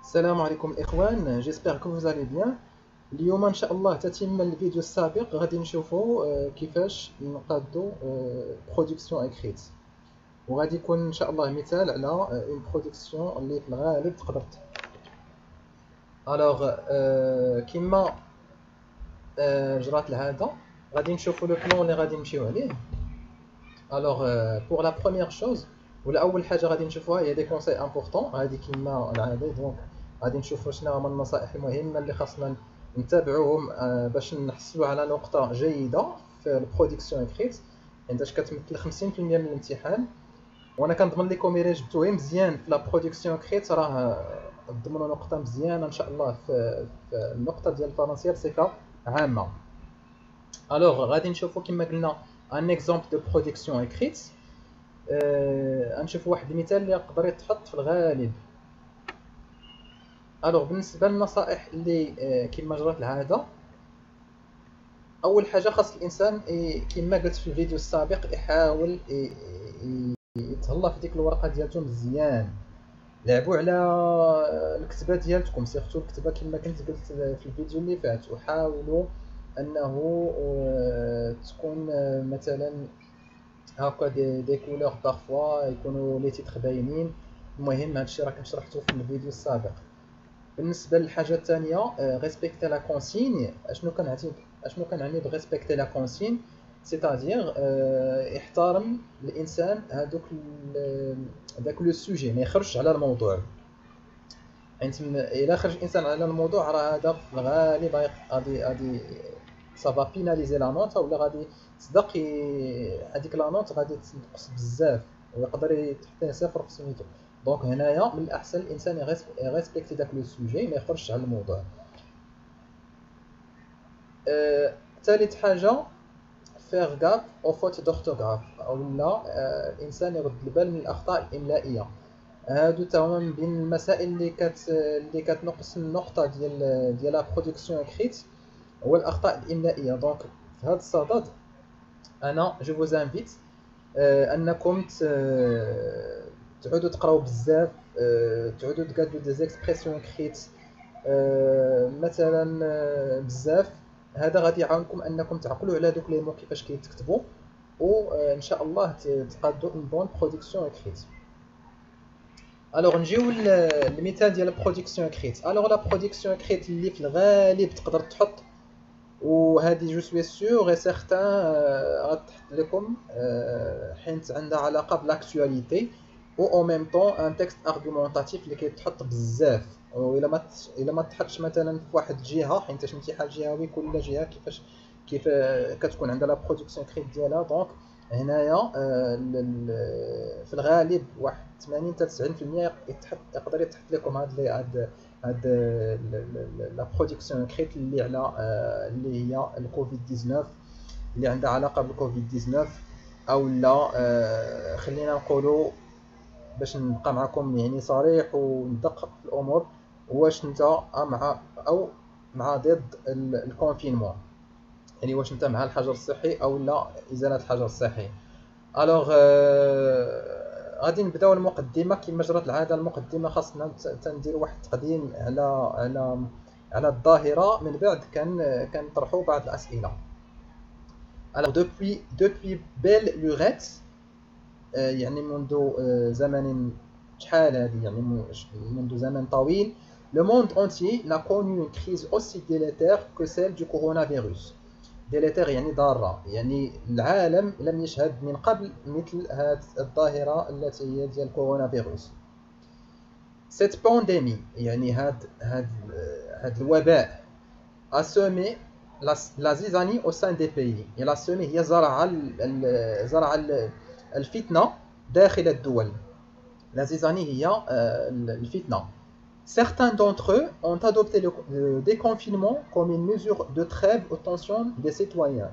السلام عليكم الإخوان، جيسبر كو vous allez bien. اليوم إن شاء الله تتم الفيديو السابق غادي نشوفوا كيفاش نقادو برودكسيون إكريت، وغادي يكون إن شاء الله مثال على اون برودكسيون اللي في الغالب تقدر ألوغ كيما جرات العادة غادي نشوفوا لو بلان اللي غادي نمشيو عليه. ألوغ بور لا بروميير شوز ولا أول حاجة غادي نشوفوها هي دي كونساي امبورطون، هادي كيما العادة. دونك غادي نشوفوا شنو هما النصائح المهمة اللي خاصنا نتابعوهم باش نحصلوا على نقطة جيدة في البرودكسيون إكريت، حيتاش كتمثل 50% من الامتحان. وانا كنضمن لكم الا جبتوه مزيان في لا برودكسيون إكريت راه تضمنوا نقطة مزيانة ان شاء الله في النقطة ديال الفرنسية بصفة عامة. الوغ غادي نشوفوا كما قلنا ان اكزومبل دو برودكسيون إكريت. غنشوفوا واحد المثال اللي يقدر يتحط في الغالب. الوغ بالنسبه للنصائح اللي كما جرت العاده، اول حاجه خاص الانسان كما قلت في الفيديو السابق يحاول يتهلا في ديك الورقه ديالته مزيان. لعبوا على الكتابه ديالتكم، سيرتو الكتابه كما كنت قلت في الفيديو اللي فات، وحاولوا انه تكون مثلا هكا دي كولور بارفوا يكونوا لي تيتر باينين. المهم هادشي راه كنت شرحته في الفيديو السابق. بالنسبه للحاجه الثانيه ريسبكتي لا كونسيغن. اشنو كنعني بريسبكتي لا كونسيغن؟ سيتادير احترم الانسان داك لو سوجي، ما يخرجش على الموضوع. انت الا خرج الانسان على الموضوع راه هذا في الغالب غادي صافا بيناليزي لا نوت، ولا غادي تصدق هذيك لا نوت غادي تنقص بزاف ويقدر يتحط صفر في سميتو. دونك هنايا من الاحسن الانسان يريسبكتي داك لو سوجي، ما يخرجش على الموضوع. ثالث حاجه فيغ غاف او فوت دورتوغراف، اولا الانسان يرد البال من الاخطاء الاملائيه. هادو تا هما من بين المسائل اللي كتنقص النقطه ديال لا برودكسيون اكريت، هو الاخطاء الاملائيه. دونك في هذا الصدد انا جو فوز انفيت انكم تعودوا تقراو بزاف، تعودوا تقادوا دي زيكسبرسيون اكريت مثلا بزاف. هذا غادي يعاونكم انكم تعقلوا على دوك لي مو كيفاش كيتكتبوا، وان شاء الله تقادوا اون بون برودكسيون اكريت. الوغ نجيو للمثال ديال البرودكسيون اكريت. الوغ لا برودكسيون اكريت اللي في الغالب تقدر تحط، وهذه جو سوي سيغ اي سيغتان غتحط لكم حيت عندها علاقه بالاكtualité و او ميم طون ان تكست ارغومونطاتيف اللي كيتحط بزاف. الا ما تحطش مثلا في واحد الجهه، حيت امتحان جهوي كل جهه كيف كتكون عندها لا برودكسيون كريت ديالها. دونك هنايا في الغالب واحد 80 حتى 90% يقدر يتحط لكم هاد لا برودكسيون كريت اللي على اللي هي الكوفيد 19، اللي عندها علاقه بالكوفيد 19. او لا خلينا نقولوا باش نبقى معكم يعني صريح وندقق في الامور، واش انت مع ضد الكونفينمون، يعني واش انت مع الحجر الصحي او لا ازاله الحجر الصحي. الوغ غادي نبداو المقدمه كما جرت العاده. المقدمه خاصنا تندير واحد التقديم على الظاهره، من بعد كنطرحوا بعض الاسئله. الوغ دوبوي بيل لوريت، يعني منذ زمن شحال هذه، يعني منذ زمن طويل، le monde entier n'a connu une crise aussi délétère que celle du coronavirus. délétère يعني ضارة، يعني العالم لم يشهد من قبل مثل هذه الظاهرة التي هي ديال الكورونا فيروس. cette pandémie يعني هاد الوباء a semé la zizanie au sein des pays. il a semé هي زرع الفتنة داخل الدول. la zizanie هي الفتنة. Certains d'entre eux ont adopté le déconfinement comme une mesure de trêve aux tensions des citoyens.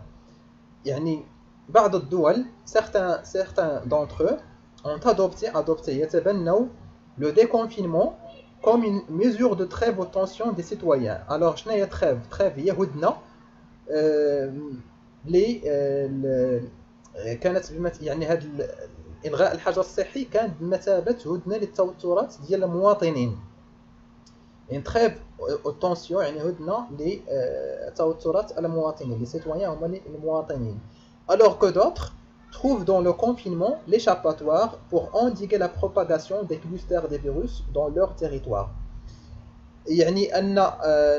يعني بعض الدول certains d'entre eux ont adopté يتبنوا le déconfinement comme une mesure de trêve aux tensions des citoyens. Alors شنو هي trêve؟ هي هدنة اللي كانت يعني هذا إلغاء الحجر الصحي كان بمثابة هدنة للتوترات ديال المواطنين. يعني trêve aux tensions يعني هدنة لتوترات المواطنين les citoyens هما المواطنين alors que d'autres trouvent dans le confinement l'échappatoire pour endiguer la propagation des clusters des virus dans leur territoire يعني أن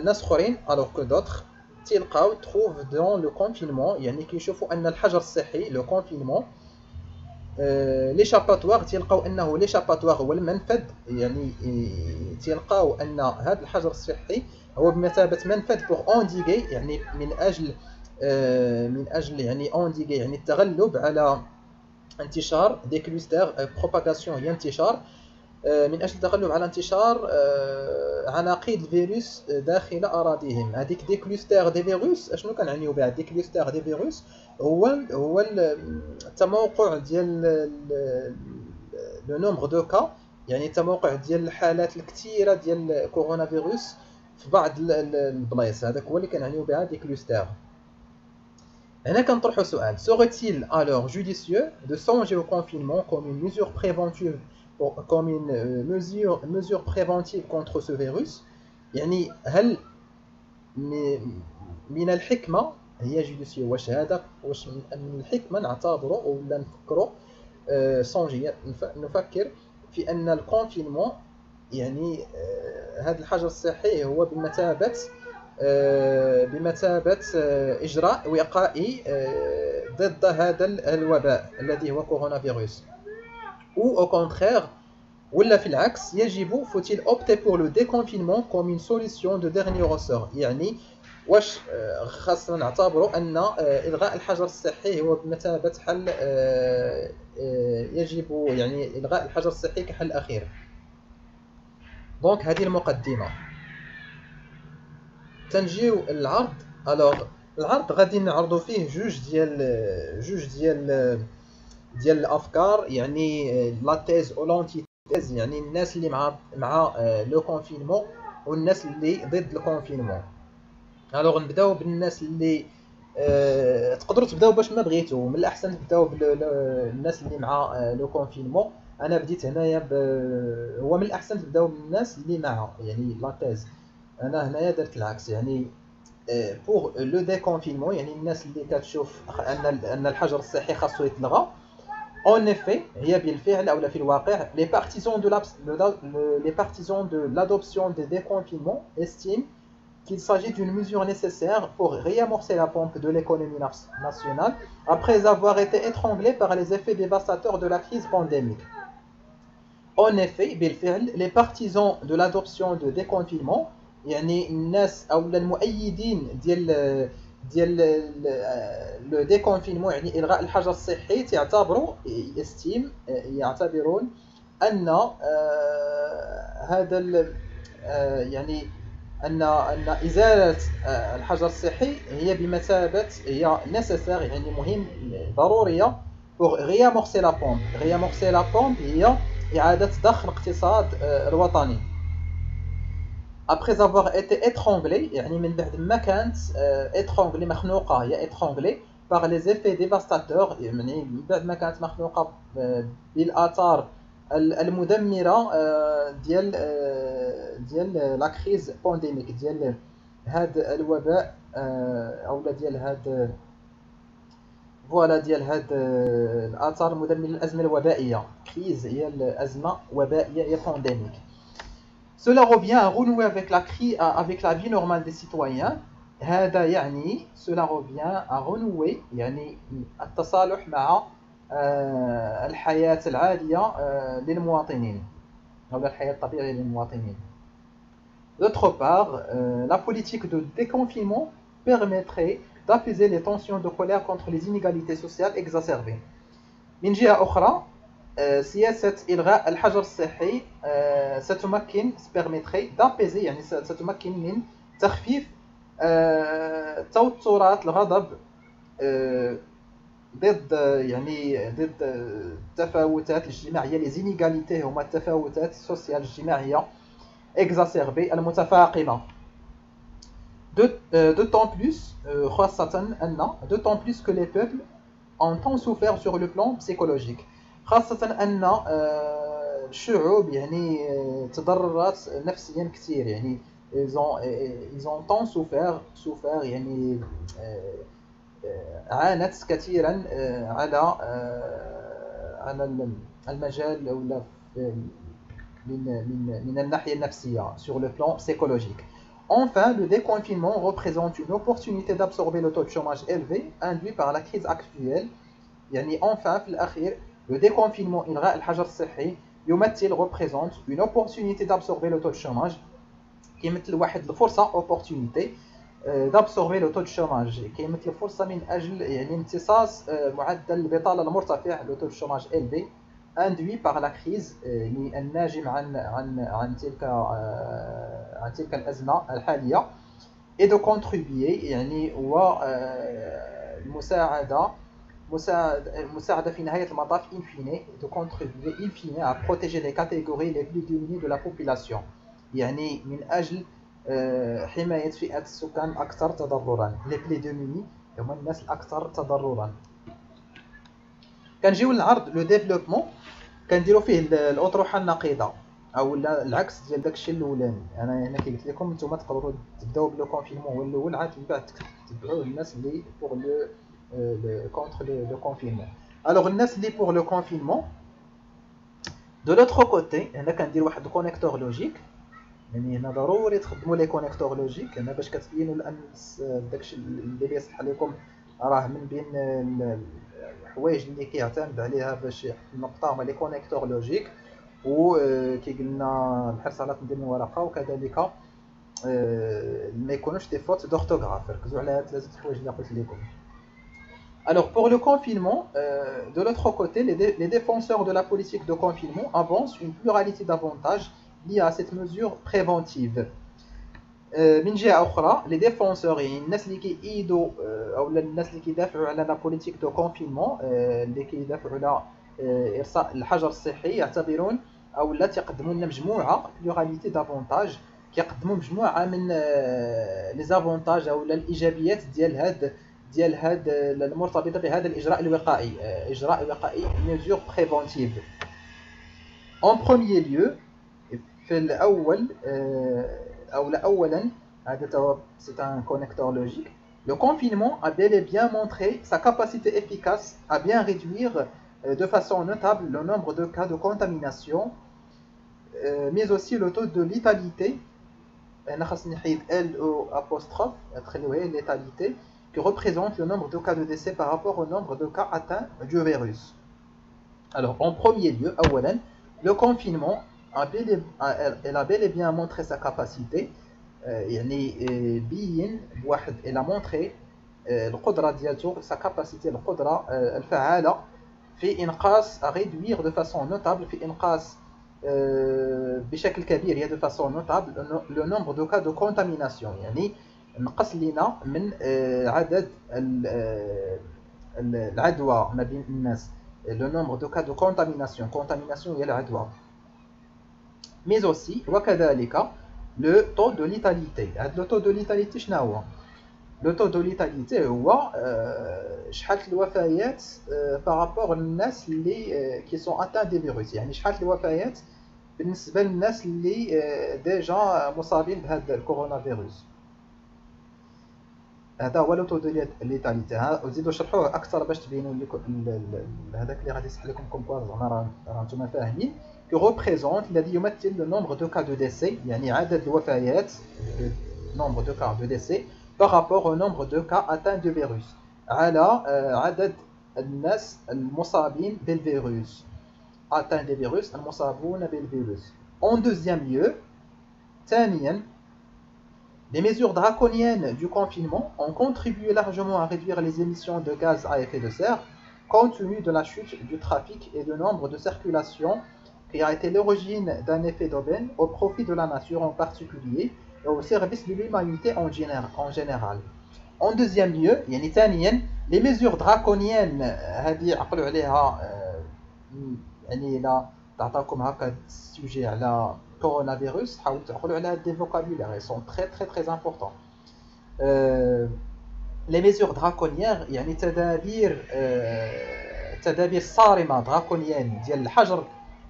ناس آخرين alors que d'autres تلقاو trouvent dans le confinement يعني كيشوفوا أن الحجر الصحي le confinement ليشاباتوار تيلقاو انه ليشاباتوار هو المنفذ يعني تيلقاو ان هذا الحجر الصحي هو بمثابه منفذ بوغ انديغي يعني من اجل يعني انديغي يعني التغلب على انتشار دي كلوستر بروباغاسيون هي انتشار من اجل التغلب على انتشار عناقيد الفيروس داخل اراضيهم هذيك دي كلوستر دي فيروس اشنو كنعنيو بها دي كلوستر دي فيروس هو التموقع ديال لو نومبر دو كا يعني التموقع ديال الحالات الكثيره ديال كورونا فيروس في بعض البلايص هذاك هو اللي كنعنيو بها دي كلوستر هنا كنطرحوا سؤال serait-il alors judicieux de songer au confinement comme une mesure préventive mesure préventive contre ce virus يعني هل من الحكمة هي جوديسيو واش هذا واش من الحكمة نعتبروا ولا نفكروا صونجي نفكر في أن الكونفينمون يعني هذا الحجر الصحي هو بمثابة إجراء وقائي ضد هذا الوباء الذي هو كورونا فيروس ou au contraire ولا في العكس يجب faut-il opter pour le déconfinement comme une solution de dernier ressort يعني واش خاصنا نعتبروا ان الغاء الحجر الصحي هو بمثابه حل يجب يعني الغاء الحجر الصحي كحل اخير دونك هذه المقدمه تنجيو العرض الوغ العرض غادي نعرضوا فيه جوج ديال الافكار يعني لا تيز او لونتي تيز يعني الناس اللي مع لو كونفينمون والناس اللي ضد الكونفينمون الوغ نبداو بالناس اللي تقدروا تبداو باش ما بغيتو من الاحسن تبداو بالناس اللي مع لو كونفينمون انا بديت هنايا هو من الاحسن تبداو بالناس اللي مع يعني لا تيز انا هنايا درت العكس يعني بور لو ديكونفينمون يعني الناس اللي كتشوف ان الحجر الصحي خاصو يتلغى En effet, هي بالفعل أو في الواقع les partisans de l'adoption des déconfinements estiment qu'il s'agit d'une mesure nécessaire pour réamorcer la pompe de l'économie nationale après avoir été étranglée par les effets dévastateurs de la crise pandémique. En effet, بالفعل les partisans de l'adoption de déconfinement يعني الناس أو المؤيدين ديال لو ديكونفينمون يعني الغاء الحجر الصحي يعتبرون ان هذا يعني ان ازاله الحجر الصحي هي بمثابه هي نيسيسير يعني مهم ضروريه pour réamorcer la pompe هي اعاده ضخ الاقتصاد الوطني après avoir été étranglée يعني من بعد ما كانت étranglée مخنوقة هي étranglée par les effets dévastateurs يعني من بعد ما كانت مخنوقة بالآثار المدمرة ديال لا كريز بانديميك ديال هذا الوباء أو ديال هذا فوالا ديال هذا الآثار المدمرة للأزمة الوبائية كريز هي الأزمة وبائية هي بانديميك Cela revient à renouer avec la vie normale des citoyens. هذا يعني cela revient à renouer يعني التصالح مع الحياة العادية للمواطنين أو الحياة الطبيعية للمواطنين. D'autre part, la politique de déconfinement permettrait d'apaiser les tensions de colère contre les inégalités sociales exacerbées. من جهة أخرى سياسة إلغاء الحجر الصحي permettrait d'apaiser يعني ستمكن من تخفيف توترات الغضب ضد التفاوتات الاجتماعية les inégalités هما التفاوتات السوسيال الاجتماعية exacerbées المتفاقمة d'autant plus d'autant plus que les peuples ont tant souffert sur le plan psychologique خاصة أن الشعوب يعني تضررت نفسيا كثير يعني ils ont tant souffert يعني عانت كثيرا على المجال ولا من الناحية النفسية sur le plan psychologique. Enfin, le déconfinement représente une opportunité d'absorber le taux de chômage élevé induit par la crise actuelle. يعني enfin في الأخير le déconfinement إلغاء الحجر الصحي représente une opportunité d'absorber le taux de chômage كيمثل واحد الفرصة opportunité d'absorber le taux de chômage كيمثل فرصة من أجل يعني امتصاص معدل البطالة المرتفع le taux de chômage élevé induit par la crise الناجم عن تلك الأزمة الحالية et de contribuer يعني هو المساعدة في نهاية المطاف in fine de contribuer in fine à protéger les catégories les plus démunies de la population يعني من أجل حماية فئة السكان الأكثر تضررا les plus démunis هم الناس الأكثر تضررا. كنجيو للعرض لو ديفلوبمون كنديروا فيه الأطروحة النقيضة او العكس ديال داكشي الاولاني. انا هنا قلت لكم نتوما تقدروا تبداو بلو كونفينمون هو الاول عاد من بعد تتبعوا الناس اللي بوغ لو كونتر لو كونفينمون. الوغ الناس اللي بوغ لو كونفينمون دو لوتر كوتي هنا كندير واحد الكونيكتور لوجيك. يعني هنا ضروري تخدموا لي كونيكتور لوجيك هنا باش كتبينوا الناس داكشي اللي بيصح لكم راه من بين الحوايج اللي كيعتمد عليها باش النقطه هما لي كونيكتور لوجيك. وكي قلنا الحرص على تنظيم الورقه وكذلك ما يكونوش دي فوت دورتوغراف. ركزوا على هاد ثلاثه الحوايج اللي قلت لكم. Alors pour le confinement, de l'autre côté, les défenseurs de la politique de confinement avancent une pluralité d'avantages liés à cette mesure préventive. من جهة أخرى les défenseurs الناس اللي كيأيدوا أو الناس اللي كيدافعوا على la politique de confinement اللي كيدافعوا على إرساء الحجر الصحي يعتبرون أو لا تقدموا لنا مجموعة pluralité d'avantages كيقدموا مجموعة من لي زافونتاج أو الإيجابيات ديال هاد المرتبطة بهذا الإجراء الوقائي إجراء وقائي mesure préventive. En premier lieu في الأول أو أولا هذا c'est un connecteur logique. Le confinement a bel et bien montré sa capacité efficace à bien réduire de façon notable le nombre de cas de contamination, mais aussi le taux de létalité, létalité, qui représente le nombre de cas de décès par rapport au nombre de cas atteints du virus. Alors, en premier lieu, le confinement a bel et bien montré sa capacité. يعني بين واحد إلى مونطري القدرة ديالته sa capacité القدرة الفعالة في إنقاص à réduire de façon notable في إنقاص بشكل كبير هي de façon notable le nombre de cas de contamination. يعني نقص لنا من عدد العدوى ما بين الناس le nombre de cas de contamination هي العدوى. mais aussi وكذلك le taux de létalité. Le taux de létalité شنو هو؟ le taux de létalité هو شحال الوفيات par rapport للناس اللي qui sont atteints des virus. يعني شحال الوفيات بالنسبة للناس اللي ديجا مصابين بهذا الكورونا فيروس. هذا هو لو تو دو ليتاليتي. وزيدوا شرحوه اكثر باش تبينوا لكم هذاك اللي غادي يصح لكم كومبوار زعما راه نتوما فاهمين. qui représente الذي يمثل le nombre de cas de décès يعني عدد الوفيات nombre de cas de décès par rapport au nombre de cas atteints du virus على عدد الناس المصابين بالفيروس atteints des virus المصابون بالفيروس. En deuxième lieu, ثانيا, les mesures draconiennes du confinement ont contribué largement à réduire les émissions de gaz à effet de serre compte tenu de la chute du trafic et du nombre de circulations qui a été l'origine d'un effet d'aubaine au profit de la nature en particulier et au service de l'humanité en général. En deuxième lieu, يعني ثانيا, les mesures draconiennes هذه عقلوا عليها يعني إلا تعطاكم هكا السوجي على كورونا فيروس حاولوا تعقلوا على هاد vocabulaire, ils sont très importants. Les mesures draconiennes يعني تدابير صارمة draconienne ديال الحجر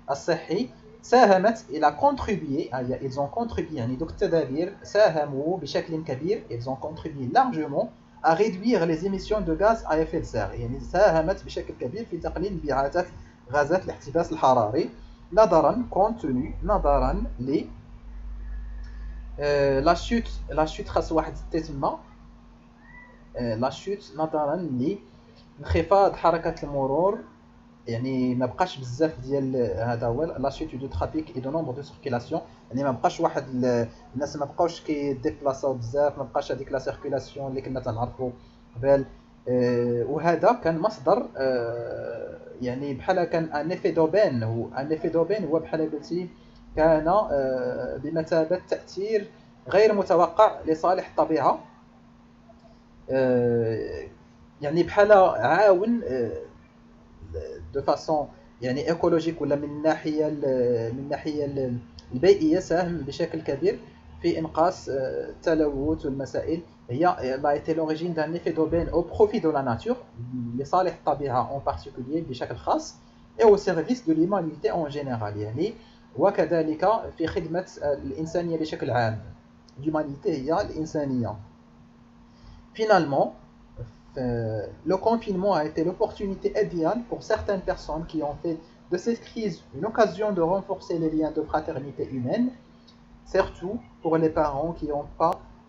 الصحي ساهمت il a contribué ils ont contribué يعني دوك التدابير ساهموا بشكل كبير ils ont contribué largement à réduire les émissions de gaz à effet de serre يعني ساهمت بشكل كبير في تقليل انبعاثات غازات الاحتباس الحراري نظرا ل لا شوت خاص واحد تسمى لا شوت نظرا لانخفاض حركة المرور يعني ما بقاش بزاف ديال هذا هو لا شوت دو ترافيك اي دو نومبر دو سيركيلاسيون يعني ما بقاش واحد الناس ما بقاوش كيديبلاصاو بزاف ما بقاش هذيك لا سيركيلاسيون اللي كنا تنعرفوا قبل وهذا كان مصدر يعني بحال كان ان افي دوبين هو بحال قلتي كان بمثابة تأثير غير متوقع لصالح الطبيعة يعني بحال عاون دو فاسون يعني ايكولوجيك ولا من الناحيه البيئيه ساهم بشكل كبير في انقاص التلوث والمسائل هي لا ايتي لوريجين دان ايفي دوبين او بروفي دو لا ناتور لصالح الطبيعه اون بارتيكولير بشكل خاص اي او سيرفيس دو ليمانيتي اون جينيرال يعني وكذلك في خدمه الانسانيه بشكل عام ليمانيتي هي الانسانيه finalement le confinement a été l'opportunité idéale pour certaines personnes qui ont fait de cette crise une occasion de renforcer les liens de fraternité humaine, surtout pour les parents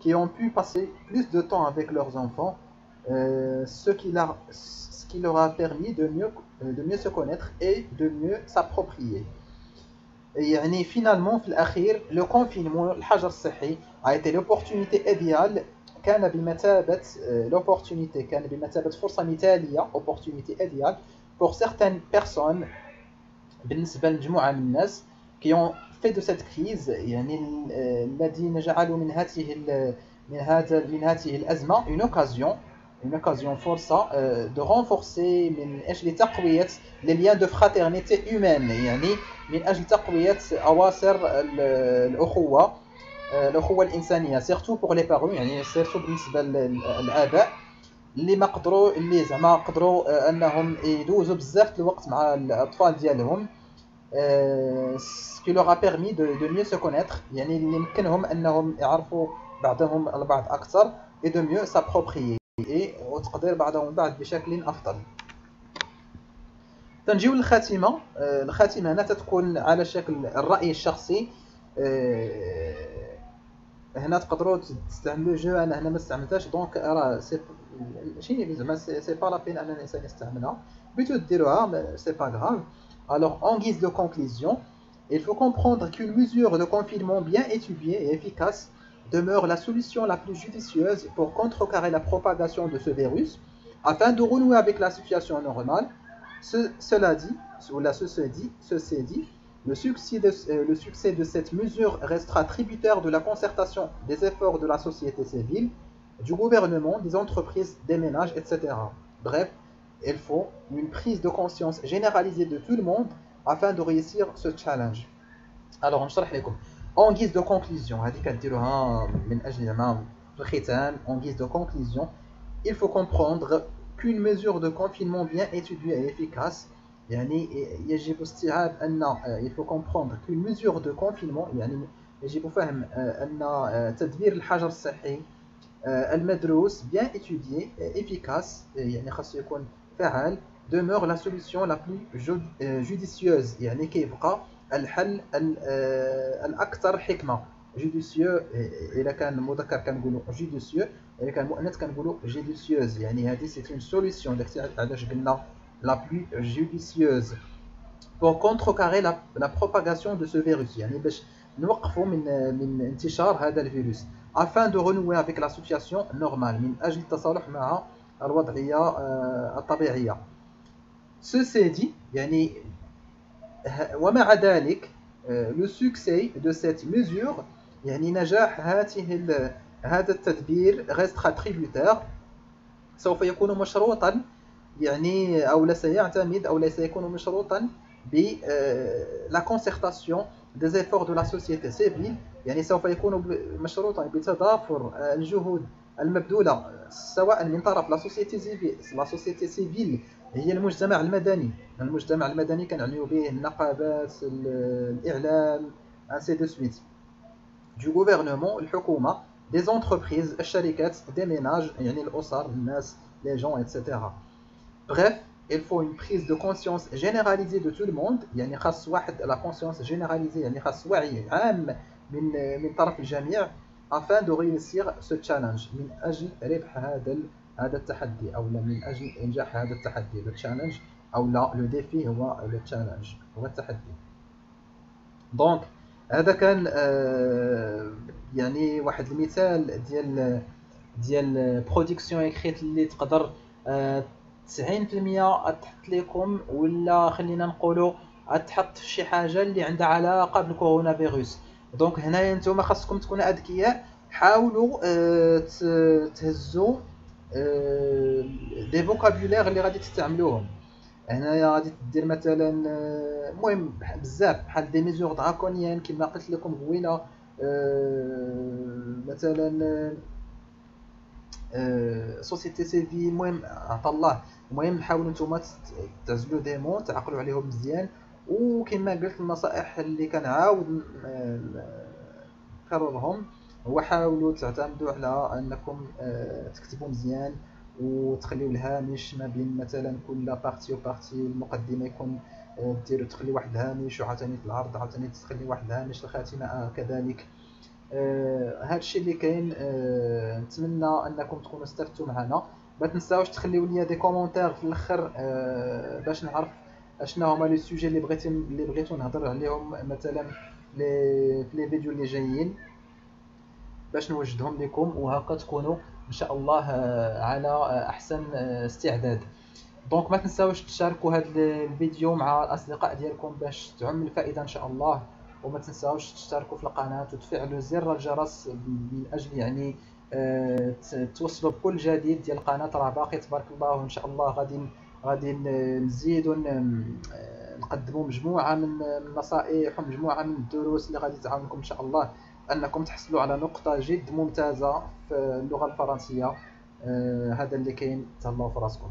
qui ont pu passer plus de temps avec leurs enfants, ce qui leur a permis de mieux se connaître et de mieux s'approprier. يعني finalement في الأخير le confinement الحجر الصحي a été l'opportunité idéale كان بمثابة l'opportunité كان بمثابة فرصة مثالية opportunité idéale pour certaines personnes بالنسبة لمجموعة من الناس qui ont fait de cette crise يعني الذين جعلوا من هذه الأزمة une occasion فرصة de renforcer من أجل تقوية les liens de fraternité humaine يعني من أجل تقوية أواصر الأخوة الانسانيه سيرتو بور لي بارون يعني سيرتو بالنسبه للاباء اللي زعما قدروا انهم يدوزوا بزاف الوقت مع الاطفال ديالهم سكي لوغ بيرمي دو ميو سو كونيتر يعني اللي يمكنهم انهم يعرفوا بعضهم البعض اكثر اي دو ميو سابروبريي وتقدير بعضهم البعض بشكل افضل. تنجيو للخاتمه هنا تتكون على شكل الراي الشخصي هنا تقدروا تستعملوا جو انا هنا ما استعملتهاش دونك راه سي ماشي زعما سي با لا بين ان الانسان يستعملها بغيتو ديروها سي با غراف. Alors en guise de conclusion, il faut comprendre qu'une mesure de confinement bien étudiée et efficace demeure la solution la plus judicieuse pour contrecarrer la propagation de ce virus afin de renouer avec la situation normale. Ceci dit, le succès de cette mesure restera tributaire de la concertation des efforts de la société civile, du gouvernement, des entreprises, des ménages, etc. Bref, il faut une prise de conscience généralisée de tout le monde afin de réussir ce challenge. Alors, نشرح لكم. En guise de conclusion, هذيك نديروها من أجل زعما في الختام. En guise de conclusion, il faut comprendre qu'une mesure de confinement bien étudiée et efficace يعني يجب استيعاب أن il faut comprendre qu'une mesure de confinement يعني يجب فهم أن تدبير الحجر الصحي المدروس bien étudié efficace يعني خاصو يكون فعال demeure la solution la plus judicieuse يعني كيبقى الحل الأكثر حكمة. judicieux إذا كان مذكر كنقولوا judicieux إذا كان مؤنث كنقولوا judicieuse يعني هذه c'est une solution داكشي علاش قلنا la plus judicieuse pour contrecarrer la propagation de ce virus يعني باش نوقفوا من انتشار هذا الفيروس afin de renouer avec la situation normale من أجل التصالح مع الوضعية الطبيعية. Ceci dit يعني ومع ذلك le succès de cette mesure يعني نجاح هذا التدبير restera tributaire سوف يكون مشروطا يعني أو لا سيعتمد أو لا سيكون مشروطا ب la concertation des efforts de la société civile يعني سوف يكون مشروطا بتضافر الجهود المبذولة سواء من طرف la société civile هي المجتمع المدني. المجتمع المدني كنعنيو به النقابات، الإعلام، ainsi de suite. Du gouvernement، الحكومة، des entreprises، الشركات، des ménages يعني الأسر، الناس، les gens etc. Bref, il faut une prise de conscience généralisée de tout le monde. يعني خاص واحد la conscience généralisée، يعني خاص وعي عام من طرف الجميع afin de réussir ce challenge، من أجل ربح هذا التحدي، أو لا من أجل إنجاح هذا التحدي. le challenge أو لا le défi هو le challenge، هو التحدي. دونك هذا كان يعني واحد المثال ديال برودكسيون اكريت اللي تقدر 90% تحط لكم، ولا خلينا نقولوا تحط في شي حاجه اللي عندها علاقه بالكورونا فيروس. دونك هنايا نتوما خاصكم تكونوا اذكياء، حاولوا تهزوا دي فوكابولير اللي غادي تستعملوهم. هنايا غادي دير مثلا المهم بزاف بحال دي ميزور دراكونيان كما قلت لكم قبيله. مثلا سوسيتي سيفي، المهم عطا الله. المهم حاولوا نتوما تعزلوا ديمون، تعقلوا عليهم مزيان، وكما قلت النصائح اللي كنعاود نكررهم هو حاولوا تعتمدوا على انكم تكتبوا مزيان، وتخليو الهامش ما بين مثلا كل بارتي وبارتي. المقدمه يكون ديروا تخلي واحد الهامش، وعاوتاني في العرض عاوتاني تخلي واحد الهامش، الخاتمه كذلك. هذا الشيء اللي كاين. نتمنى انكم تكونوا استفدتوا معنا. ما تنساوش تخليو لي دي كومونتير في الاخر باش نعرف اشنا هما لي سوجي اللي بغيتو نهضر عليهم مثلا في لي فيديو اللي جايين، باش نوجدهم لكم، وهكا تكونوا ان شاء الله على احسن استعداد. دونك ما تنساوش تشاركوا هذا الفيديو مع الاصدقاء ديالكم باش تعم الفائده ان شاء الله. وما تنساوش تشتركوا في القناه وتفعلوا زر الجرس من اجل يعني توصلوا بكل جديد ديال القناه. راه باقي تبارك الله، وان شاء الله غادي نزيدوا نقدموا مجموعه من النصائح ومجموعه من الدروس اللي غادي تعاونكم ان شاء الله انكم تحصلوا على نقطه جد ممتازه في اللغه الفرنسيه. هذا اللي كاين. تهلاو في راسكم.